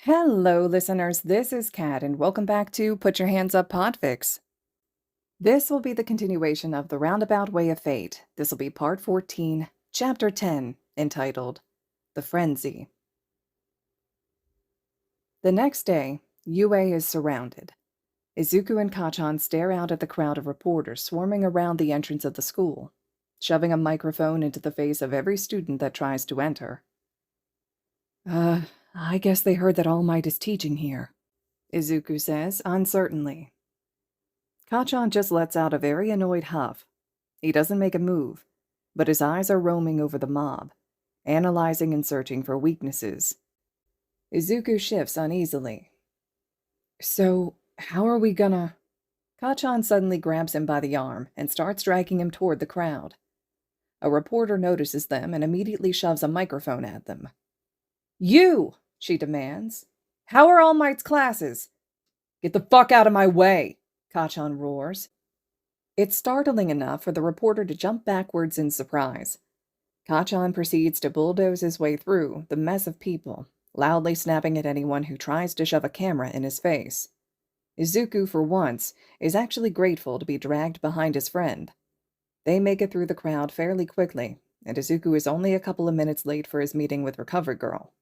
Hello, listeners. This is Kat, and welcome back to Put Your Hands Up Podfics. This will be the continuation of the Roundabout Way of Fate. This will be Part 14, Chapter 10, entitled The Frenzy. The next day, UA is surrounded. Izuku and Kachan stare out at the crowd of reporters swarming around the entrance of the school, shoving a microphone into the face of every student that tries to enter. I guess they heard that All Might is teaching here, Izuku says, uncertainly. Kachan just lets out a very annoyed huff. He doesn't make a move, but his eyes are roaming over the mob, analyzing and searching for weaknesses. Izuku shifts uneasily. So, how are we gonna... Kachan suddenly grabs him by the arm and starts dragging him toward the crowd. A reporter notices them and immediately shoves a microphone at them. You! She demands. How are All Might's classes? Get the fuck out of my way! Kachan roars. It's startling enough for the reporter to jump backwards in surprise. Kachan proceeds to bulldoze his way through the mess of people, loudly snapping at anyone who tries to shove a camera in his face. Izuku, for once, is actually grateful to be dragged behind his friend. They make it through the crowd fairly quickly, and Izuku is only a couple of minutes late for his meeting with Recovery Girl.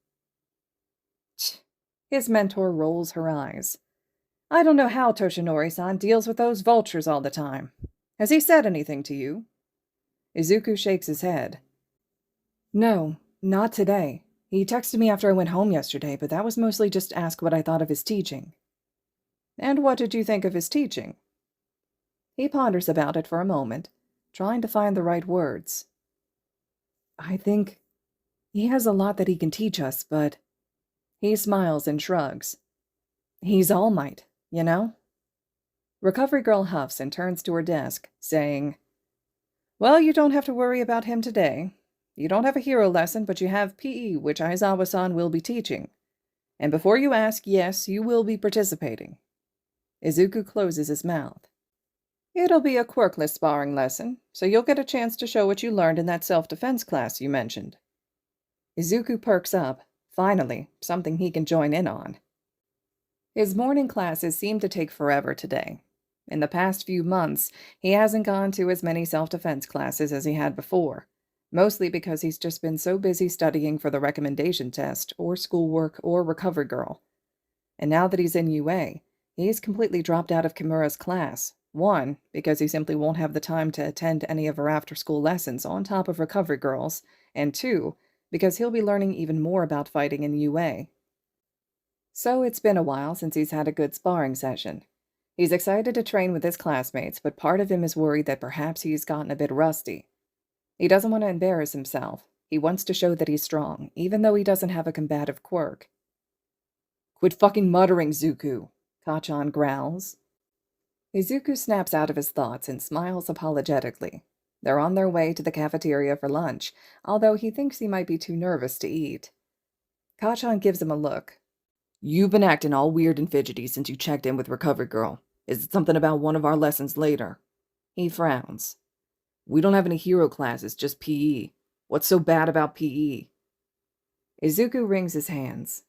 His mentor rolls her eyes. I don't know how Toshinori-san deals with those vultures all the time. Has he said anything to you? Izuku shakes his head. No, not today. He texted me after I went home yesterday, but that was mostly just to ask what I thought of his teaching. And what did you think of his teaching? He ponders about it for a moment, trying to find the right words. I think he has a lot that he can teach us, but... He smiles and shrugs. He's All Might, you know? Recovery Girl huffs and turns to her desk, saying, Well, you don't have to worry about him today. You don't have a hero lesson, but you have PE, which Aizawa-san will be teaching. And before you ask, yes, you will be participating. Izuku closes his mouth. It'll be a quirkless sparring lesson, so you'll get a chance to show what you learned in that self-defense class you mentioned. Izuku perks up, finally, something he can join in on. His morning classes seem to take forever today. In the past few months, he hasn't gone to as many self-defense classes as he had before, mostly because he's just been so busy studying for the recommendation test, or schoolwork, or Recovery Girl. And now that he's in UA, he's completely dropped out of Kimura's class. One, because he simply won't have the time to attend any of her after-school lessons on top of Recovery Girls, and two, because he'll be learning even more about fighting in UA. So it's been a while since he's had a good sparring session. He's excited to train with his classmates, but part of him is worried that perhaps he's gotten a bit rusty. He doesn't want to embarrass himself. He wants to show that he's strong, even though he doesn't have a combative quirk. Quit fucking muttering, Zuku, Kachan growls. Izuku snaps out of his thoughts and smiles apologetically. They're on their way to the cafeteria for lunch, although he thinks he might be too nervous to eat. Kachan gives him a look. You've been acting all weird and fidgety since you checked in with Recovery Girl. Is it something about one of our lessons later? He frowns. We don't have any hero classes, just PE. What's so bad about PE? Izuku wrings his hands.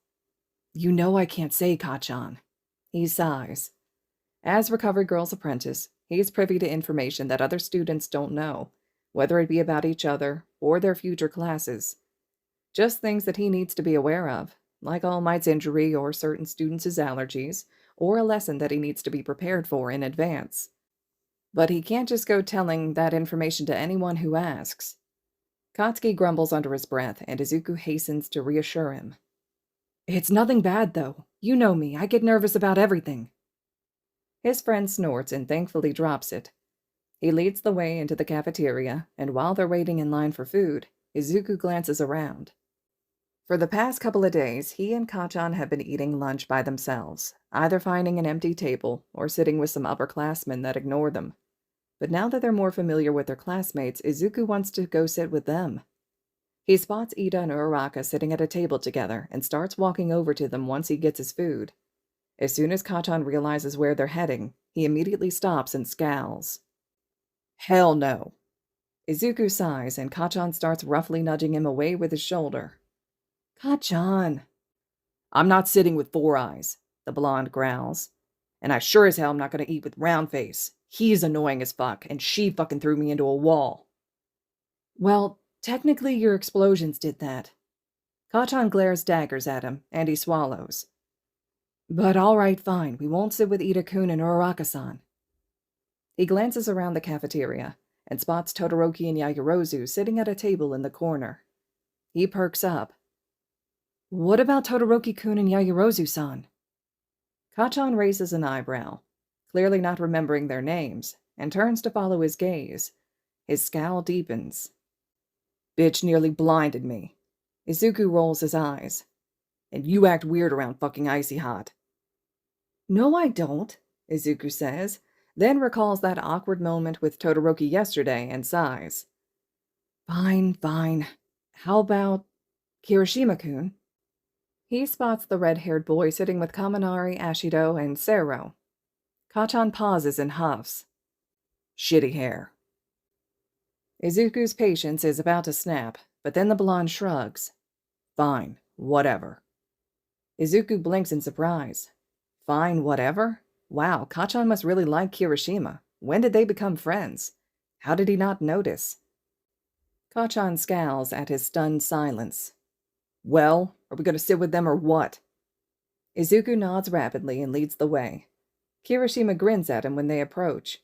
You know I can't say, Kachan. He sighs. As Recovery Girl's apprentice, he's privy to information that other students don't know, whether it be about each other or their future classes. Just things that he needs to be aware of, like All Might's injury or certain students' allergies, or a lesson that he needs to be prepared for in advance. But he can't just go telling that information to anyone who asks. Katsuki grumbles under his breath, and Izuku hastens to reassure him. It's nothing bad, though. You know me, I get nervous about everything. His friend snorts and thankfully drops it. He leads the way into the cafeteria, and while they're waiting in line for food, Izuku glances around. For the past couple of days, he and Kachan have been eating lunch by themselves, either finding an empty table or sitting with some upperclassmen that ignore them. But now that they're more familiar with their classmates, Izuku wants to go sit with them. He spots Ida and Uraraka sitting at a table together and starts walking over to them once he gets his food. As soon as Kachan realizes where they're heading, he immediately stops and scowls. Hell no. Izuku sighs, and Kachan starts roughly nudging him away with his shoulder. Kachan! I'm not sitting with Four Eyes, the blonde growls. And I sure as hell am not going to eat with Roundface. He's annoying as fuck, and she fucking threw me into a wall. Well, technically your explosions did that. Kachan glares daggers at him, and he swallows. But all right, fine. We won't sit with Ida-kun and Uraraka-san. He glances around the cafeteria and spots Todoroki and Yaoyorozu sitting at a table in the corner. He perks up. What about Todoroki-kun and Yaoyorozu-san? Kachan raises an eyebrow, clearly not remembering their names, and turns to follow his gaze. His scowl deepens. Bitch nearly blinded me. Izuku rolls his eyes. And you act weird around fucking Icy Hot. No, I don't, Izuku says, then recalls that awkward moment with Todoroki yesterday and sighs. Fine, fine. How about Kirishima-kun? He spots the red-haired boy sitting with Kaminari, Ashido, and Sero. Kachan pauses and huffs. Shitty hair. Izuku's patience is about to snap, but then the blonde shrugs. Fine, whatever. Izuku blinks in surprise. Fine, whatever? Wow, Kachan must really like Kirishima. When did they become friends? How did he not notice? Kachan scowls at his stunned silence. Well, are we going to sit with them or what? Izuku nods rapidly and leads the way. Kirishima grins at him when they approach.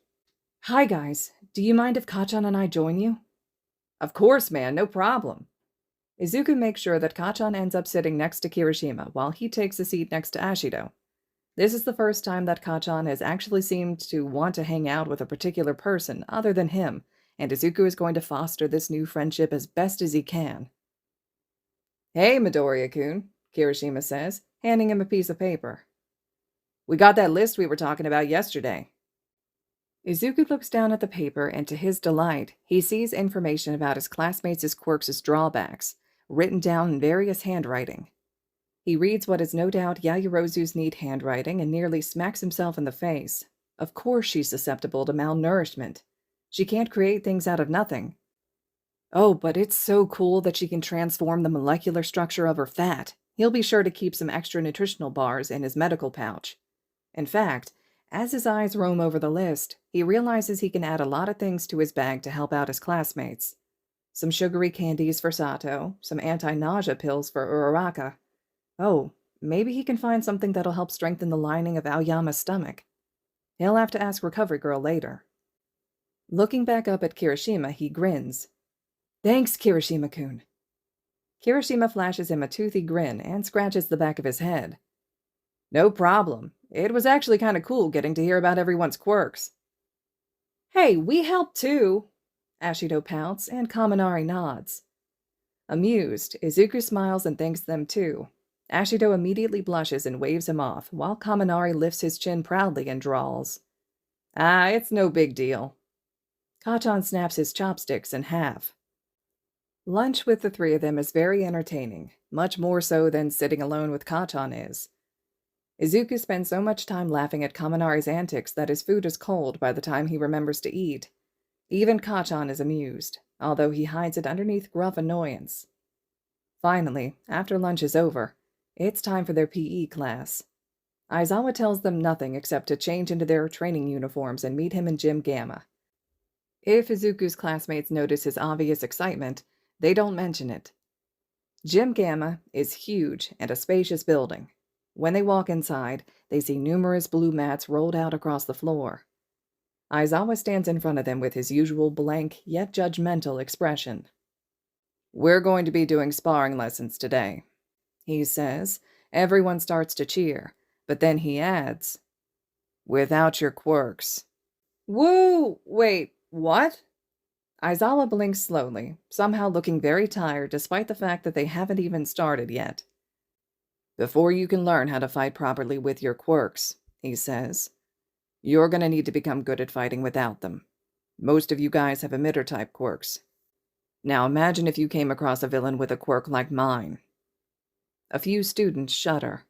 Hi, guys. Do you mind if Kachan and I join you? Of course, man. No problem. Izuku makes sure that Kachan ends up sitting next to Kirishima while he takes a seat next to Ashido. This is the first time that Kachan has actually seemed to want to hang out with a particular person other than him, and Izuku is going to foster this new friendship as best as he can. Hey, Midoriya-kun, Kirishima says, handing him a piece of paper. We got that list we were talking about yesterday. Izuku looks down at the paper, and to his delight, he sees information about his classmates' quirks' drawbacks, written down in various handwriting. He reads what is no doubt Yaoyorozu's neat handwriting and nearly smacks himself in the face. Of course she's susceptible to malnourishment. She can't create things out of nothing. Oh, but it's so cool that she can transform the molecular structure of her fat. He'll be sure to keep some extra nutritional bars in his medical pouch. In fact, as his eyes roam over the list, he realizes he can add a lot of things to his bag to help out his classmates. Some sugary candies for Sato, some anti-nausea pills for Uraraka. Oh, maybe he can find something that'll help strengthen the lining of Aoyama's stomach. He'll have to ask Recovery Girl later. Looking back up at Kirishima, he grins. Thanks, Kirishima-kun. Kirishima flashes him a toothy grin and scratches the back of his head. No problem. It was actually kind of cool getting to hear about everyone's quirks. Hey, we helped too, Ashido pouts, and Kaminari nods. Amused, Izuku smiles and thanks them too. Ashido immediately blushes and waves him off, while Kaminari lifts his chin proudly and drawls. Ah, it's no big deal. Kachan snaps his chopsticks in half. Lunch with the three of them is very entertaining, much more so than sitting alone with Kachan is. Izuku spends so much time laughing at Kaminari's antics that his food is cold by the time he remembers to eat. Even Kachan is amused, although he hides it underneath gruff annoyance. Finally, after lunch is over, it's time for their PE class. Aizawa tells them nothing except to change into their training uniforms and meet him in Gym Gamma. If Izuku's classmates notice his obvious excitement, they don't mention it. Gym Gamma is huge and a spacious building. When they walk inside, they see numerous blue mats rolled out across the floor. Aizawa stands in front of them with his usual blank yet judgmental expression. We're going to be doing sparring lessons today, he says. Everyone starts to cheer, but then he adds, without your quirks. Woo! Wait, what? Aizawa blinks slowly, somehow looking very tired despite the fact that they haven't even started yet. Before you can learn how to fight properly with your quirks, he says, you're going to need to become good at fighting without them. Most of you guys have emitter-type quirks. Now imagine if you came across a villain with a quirk like mine. A few students shudder.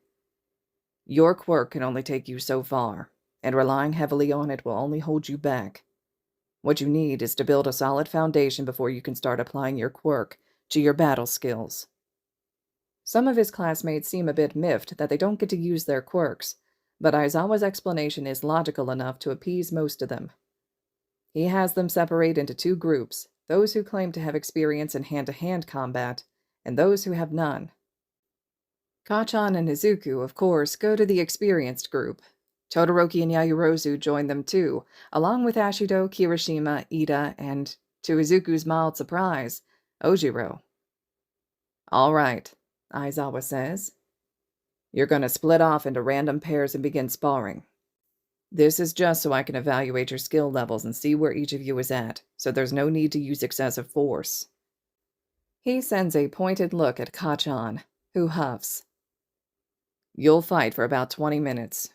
Your quirk can only take you so far, and relying heavily on it will only hold you back. What you need is to build a solid foundation before you can start applying your quirk to your battle skills. Some of his classmates seem a bit miffed that they don't get to use their quirks, but Aizawa's explanation is logical enough to appease most of them. He has them separate into two groups, those who claim to have experience in hand-to-hand combat, and those who have none. Kacchan and Izuku, of course, go to the experienced group. Todoroki and Yaoyorozu join them too, along with Ashido, Kirishima, Ida, and, to Izuku's mild surprise, Ojiro. "All right," Aizawa says. "You're going to split off into random pairs and begin sparring. This is just so I can evaluate your skill levels and see where each of you is at, so there's no need to use excessive force." He sends a pointed look at Kacchan, who huffs. "You'll fight for about 20 minutes,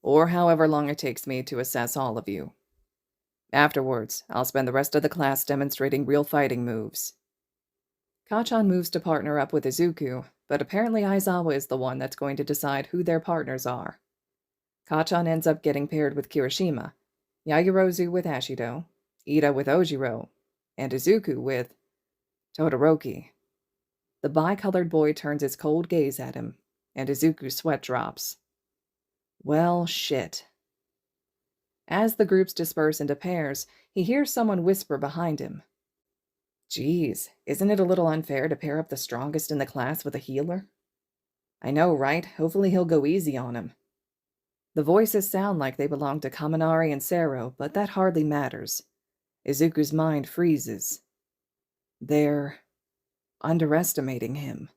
or however long it takes me to assess all of you. Afterwards, I'll spend the rest of the class demonstrating real fighting moves." Kacchan moves to partner up with Izuku, but apparently Aizawa is the one that's going to decide who their partners are. Kacchan ends up getting paired with Kirishima, Yaoyorozu with Ashido, Ida with Ojiro, and Izuku with Todoroki. The bicolored boy turns his cold gaze at him, and Izuku's sweat drops. Well, shit. As the groups disperse into pairs, he hears someone whisper behind him. "Geez, isn't it a little unfair to pair up the strongest in the class with a healer?" "I know, right? Hopefully he'll go easy on him." The voices sound like they belong to Kaminari and Sero, but that hardly matters. Izuku's mind freezes. They're underestimating him.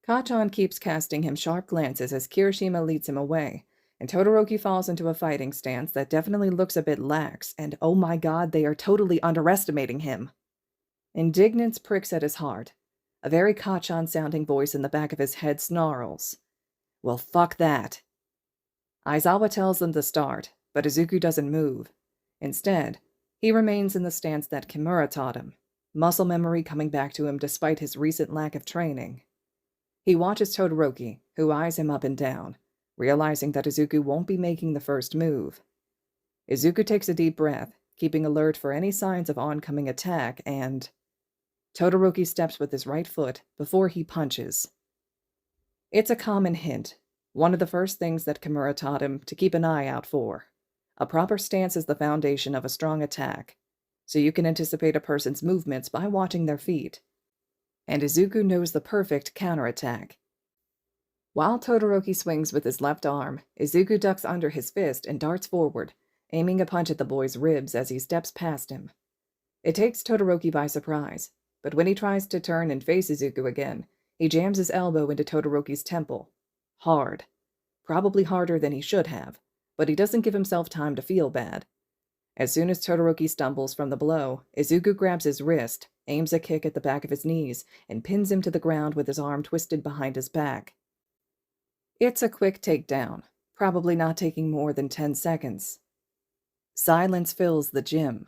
Kacchan keeps casting him sharp glances as Kirishima leads him away, and Todoroki falls into a fighting stance that definitely looks a bit lax, and oh my god, they are totally underestimating him. Indignance pricks at his heart. A very Kacchan-sounding voice in the back of his head snarls. "Well, fuck that." Aizawa tells them to start, but Izuku doesn't move. Instead, he remains in the stance that Kimura taught him, muscle memory coming back to him despite his recent lack of training. He watches Todoroki, who eyes him up and down, realizing that Izuku won't be making the first move. Izuku takes a deep breath, keeping alert for any signs of oncoming attack, and Todoroki steps with his right foot before he punches. It's a common hint, one of the first things that Kimura taught him to keep an eye out for. A proper stance is the foundation of a strong attack, so you can anticipate a person's movements by watching their feet. And Izuku knows the perfect counterattack. While Todoroki swings with his left arm, Izuku ducks under his fist and darts forward, aiming a punch at the boy's ribs as he steps past him. It takes Todoroki by surprise, but when he tries to turn and face Izuku again, he jams his elbow into Todoroki's temple. Hard. Probably harder than he should have, but he doesn't give himself time to feel bad. As soon as Todoroki stumbles from the blow, Izuku grabs his wrist, aims a kick at the back of his knees, and pins him to the ground with his arm twisted behind his back. It's a quick takedown, probably not taking more than 10 seconds. Silence fills the gym.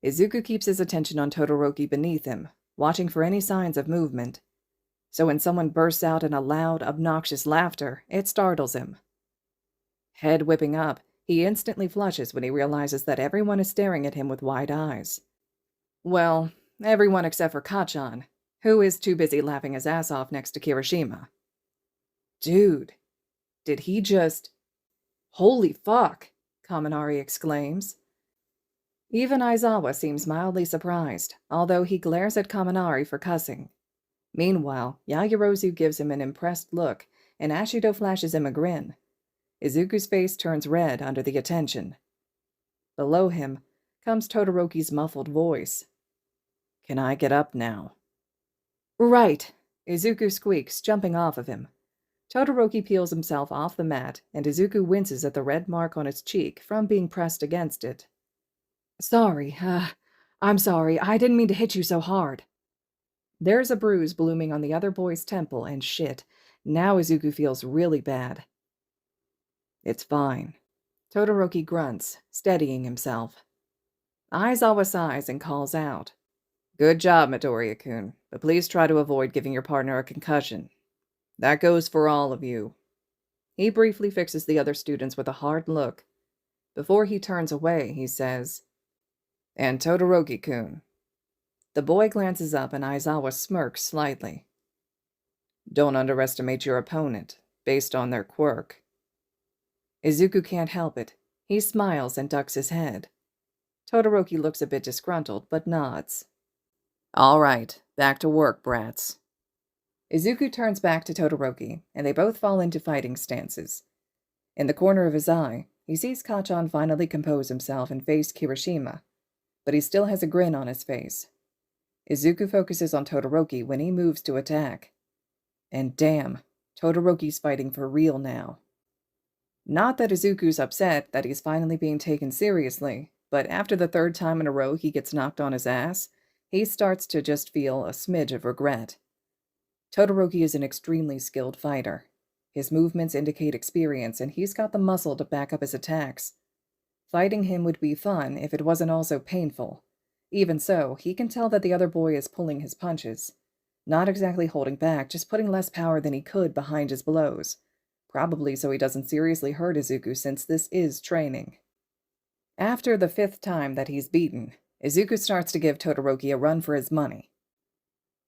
Izuku keeps his attention on Todoroki beneath him, watching for any signs of movement. So when someone bursts out in a loud, obnoxious laughter, it startles him. Head whipping up, he instantly flushes when he realizes that everyone is staring at him with wide eyes. Well, everyone except for Kacchan, who is too busy laughing his ass off next to Kirishima. Dude, did he just... Holy fuck, Kaminari exclaims. Even Aizawa seems mildly surprised, although he glares at Kaminari for cussing. Meanwhile, Yaoyorozu gives him an impressed look, and Ashido flashes him a grin. Izuku's face turns red under the attention. Below him comes Todoroki's muffled voice. "Can I get up now?" "Right," Izuku squeaks, jumping off of him. Todoroki peels himself off the mat, and Izuku winces at the red mark on his cheek from being pressed against it. I'm sorry, I didn't mean to hit you so hard." There's a bruise blooming on the other boy's temple, and shit, now Izuku feels really bad. "It's fine," Todoroki grunts, steadying himself. Aizawa sighs and calls out, "Good job, Midoriya-kun, but please try to avoid giving your partner a concussion. That goes for all of you." He briefly fixes the other students with a hard look. Before he turns away, he says, "And Todoroki-kun." The boy glances up and Aizawa smirks slightly. Don't underestimate your opponent, based on their quirk. Izuku can't help it. He smiles and ducks his head. Todoroki looks a bit disgruntled, but nods. All right, back to work, brats. Izuku turns back to Todoroki, and they both fall into fighting stances. In the corner of his eye, he sees Kacchan finally compose himself and face Kirishima, but he still has a grin on his face. Izuku focuses on Todoroki when he moves to attack. And damn, Todoroki's fighting for real now. Not that Izuku's upset that he's finally being taken seriously, but after the third time in a row he gets knocked on his ass, he starts to just feel a smidge of regret. Todoroki is an extremely skilled fighter. His movements indicate experience, and he's got the muscle to back up his attacks. Fighting him would be fun if it wasn't also painful. Even so, he can tell that the other boy is pulling his punches. Not exactly holding back, just putting less power than he could behind his blows. Probably so he doesn't seriously hurt Izuku, since this is training. After the 5th time that he's beaten, Izuku starts to give Todoroki a run for his money.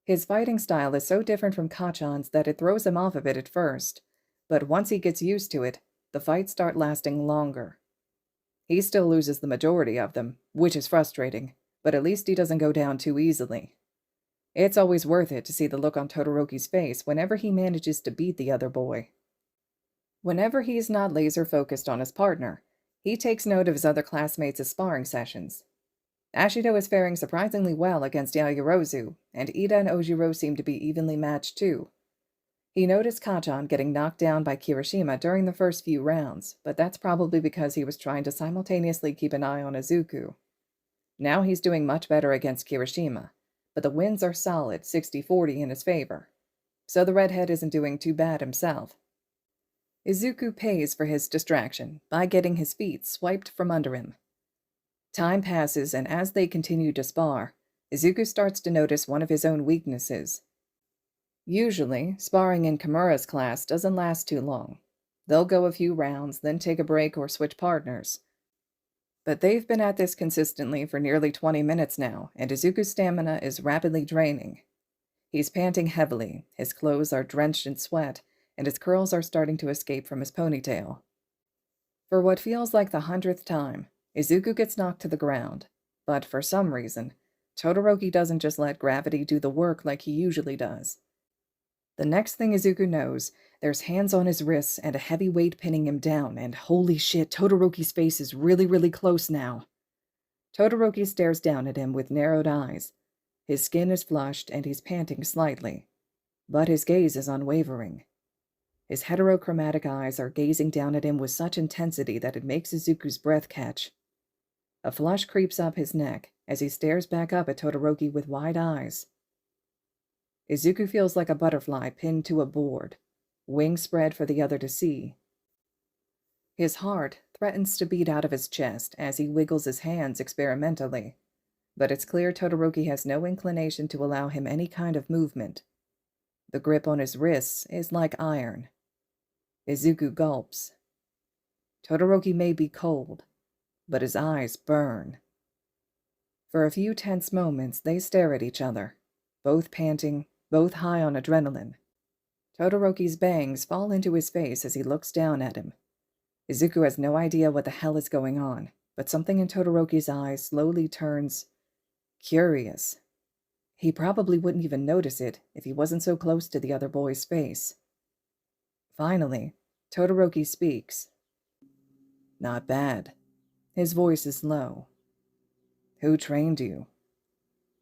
His fighting style is so different from Kacchan's that it throws him off a bit at first, but once he gets used to it, the fights start lasting longer. He still loses the majority of them, which is frustrating, but at least he doesn't go down too easily. It's always worth it to see the look on Todoroki's face whenever he manages to beat the other boy. Whenever he's not laser-focused on his partner, he takes note of his other classmates' sparring sessions. Ashido is faring surprisingly well against Yaoyorozu, and Ida and Ojiro seem to be evenly matched too. He noticed Kacchan getting knocked down by Kirishima during the first few rounds, but that's probably because he was trying to simultaneously keep an eye on Izuku. Now he's doing much better against Kirishima, but the wins are solid 60-40 in his favor, so the redhead isn't doing too bad himself. Izuku pays for his distraction by getting his feet swiped from under him. Time passes, and as they continue to spar, Izuku starts to notice one of his own weaknesses. Usually, sparring in Kimura's class doesn't last too long. They'll go a few rounds, then take a break or switch partners. But they've been at this consistently for nearly 20 minutes now, and Izuku's stamina is rapidly draining. He's panting heavily, his clothes are drenched in sweat, and his curls are starting to escape from his ponytail. For what feels like the 100th time, Izuku gets knocked to the ground, but for some reason, Todoroki doesn't just let gravity do the work like he usually does. The next thing Izuku knows, there's hands on his wrists and a heavy weight pinning him down, and holy shit, Todoroki's face is really close now. Todoroki stares down at him with narrowed eyes. His skin is flushed and he's panting slightly, but his gaze is unwavering. His heterochromatic eyes are gazing down at him with such intensity that it makes Izuku's breath catch. A flush creeps up his neck as he stares back up at Todoroki with wide eyes. Izuku feels like a butterfly pinned to a board, wings spread for the other to see. His heart threatens to beat out of his chest as he wiggles his hands experimentally, but it's clear Todoroki has no inclination to allow him any kind of movement. The grip on his wrists is like iron. Izuku gulps. Todoroki may be cold, but his eyes burn. For a few tense moments, they stare at each other, both panting, both high on adrenaline. Todoroki's bangs fall into his face as he looks down at him. Izuku has no idea what the hell is going on, but something in Todoroki's eyes slowly turns curious. He probably wouldn't even notice it if he wasn't so close to the other boy's face. Finally, Todoroki speaks. Not bad. His voice is low. Who trained you?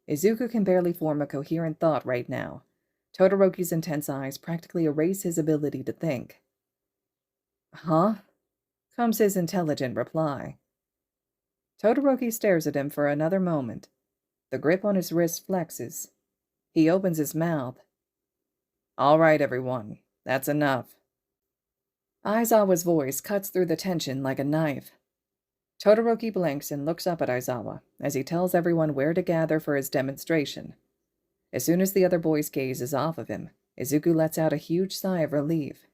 Izuku can barely form a coherent thought right now. Todoroki's intense eyes practically erase his ability to think. Huh? Comes his intelligent reply. Todoroki stares at him for another moment. The grip on his wrist flexes. He opens his mouth. All right, everyone. That's enough. Aizawa's voice cuts through the tension like a knife. Todoroki blinks and looks up at Aizawa as he tells everyone where to gather for his demonstration. As soon as the other boy's gaze is off of him, Izuku lets out a huge sigh of relief.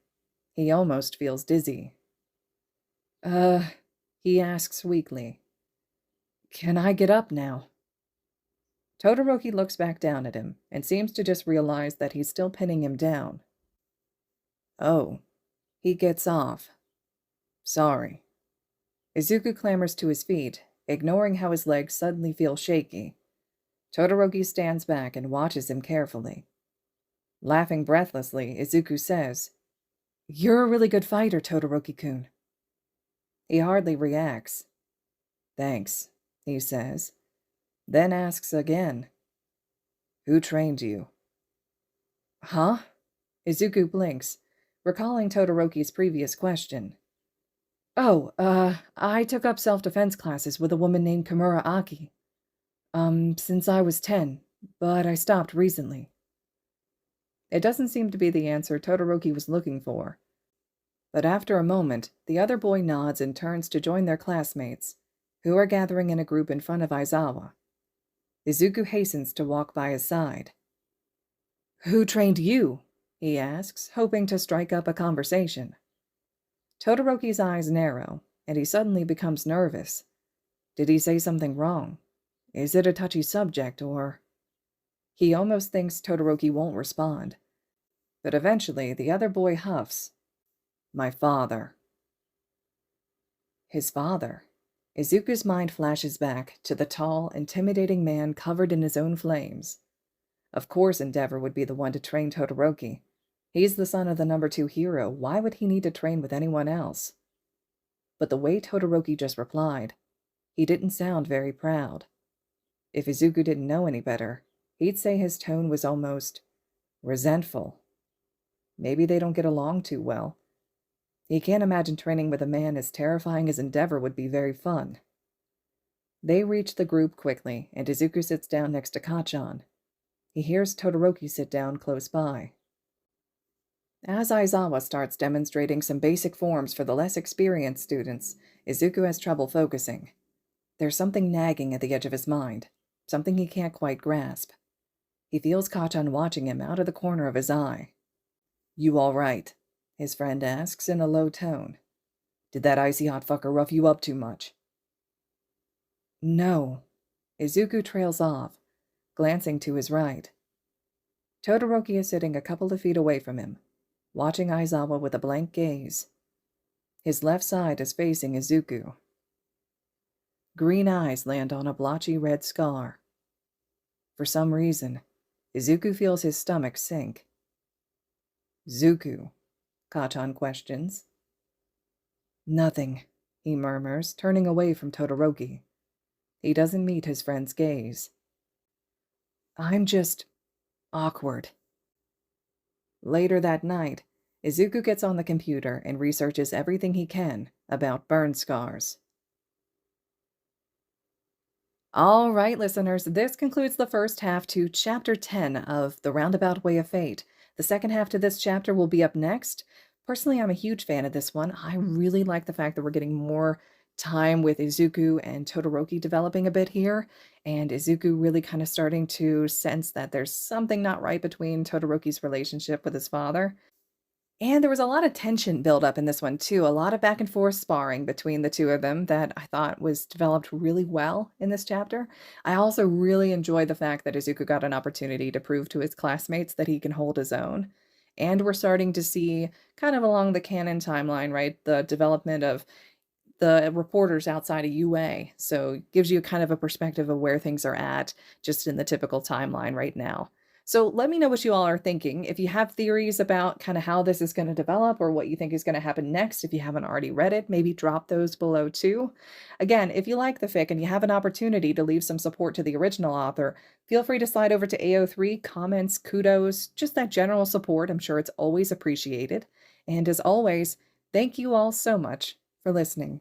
He almost feels dizzy. He asks weakly. Can I get up now? Todoroki looks back down at him and seems to just realize that he's still pinning him down. Oh. He gets off. Sorry. Izuku clambers to his feet, ignoring how his legs suddenly feel shaky. Todoroki stands back and watches him carefully. Laughing breathlessly, Izuku says, "You're a really good fighter, Todoroki-kun." He hardly reacts. "Thanks," he says, then asks again, "Who trained you?" Huh? Izuku blinks, recalling Todoroki's previous question. Oh, I took up self-defense classes with a woman named Kimura Aki. Since I was 10, but I stopped recently. It doesn't seem to be the answer Todoroki was looking for. But after a moment, the other boy nods and turns to join their classmates, who are gathering in a group in front of Aizawa. Izuku hastens to walk by his side. "Who trained you?" he asks, hoping to strike up a conversation. Todoroki's eyes narrow, and he suddenly becomes nervous. Did he say something wrong? Is it a touchy subject, or... He almost thinks Todoroki won't respond. But eventually, the other boy huffs. "My father." His father. Izuku's mind flashes back to the tall, intimidating man covered in his own flames. Of course Endeavor would be the one to train Todoroki. He's the son of the number 2 hero. Why would he need to train with anyone else? But the way Todoroki just replied, he didn't sound very proud. If Izuku didn't know any better, he'd say his tone was almost resentful. Maybe they don't get along too well. He can't imagine training with a man as terrifying as Endeavor would be very fun. They reach the group quickly, and Izuku sits down next to Kacchan. He hears Todoroki sit down close by. As Aizawa starts demonstrating some basic forms for the less experienced students, Izuku has trouble focusing. There's something nagging at the edge of his mind, something he can't quite grasp. He feels Kacchan watching him out of the corner of his eye. "You all right?" his friend asks in a low tone. "Did that icy hot fucker rough you up too much?" "No." Izuku trails off, glancing to his right. Todoroki is sitting a couple of feet away from him, watching Aizawa with a blank gaze. His left side is facing Izuku. Green eyes land on a blotchy red scar. For some reason, Izuku feels his stomach sink. "Zuku?" Kacchan questions. "Nothing," he murmurs, turning away from Todoroki. He doesn't meet his friend's gaze. "I'm just awkward." Later that night, Izuku gets on the computer and researches everything he can about burn scars. All right, listeners, this concludes the first half to Chapter 10 of The Roundabout Way of Fate. The second half to this chapter will be up next. Personally, I'm a huge fan of this one. I really like the fact that we're getting more time with Izuku and Todoroki developing a bit here, and Izuku really kind of starting to sense that there's something not right between Todoroki's relationship with his father. And there was a lot of tension built up in this one, too. A lot of back and forth sparring between the two of them that I thought was developed really well in this chapter. I also really enjoyed the fact that Izuku got an opportunity to prove to his classmates that he can hold his own. And we're starting to see, kind of along the canon timeline, right, the development of the reporters outside of UA. So it gives you kind of a perspective of where things are at just in the typical timeline right now. So let me know what you all are thinking. If you have theories about kind of how this is going to develop or what you think is going to happen next, if you haven't already read it, maybe drop those below too. Again, if you like the fic and you have an opportunity to leave some support to the original author, feel free to slide over to AO3, comments, kudos, just that general support. I'm sure it's always appreciated. And as always, thank you all so much for listening.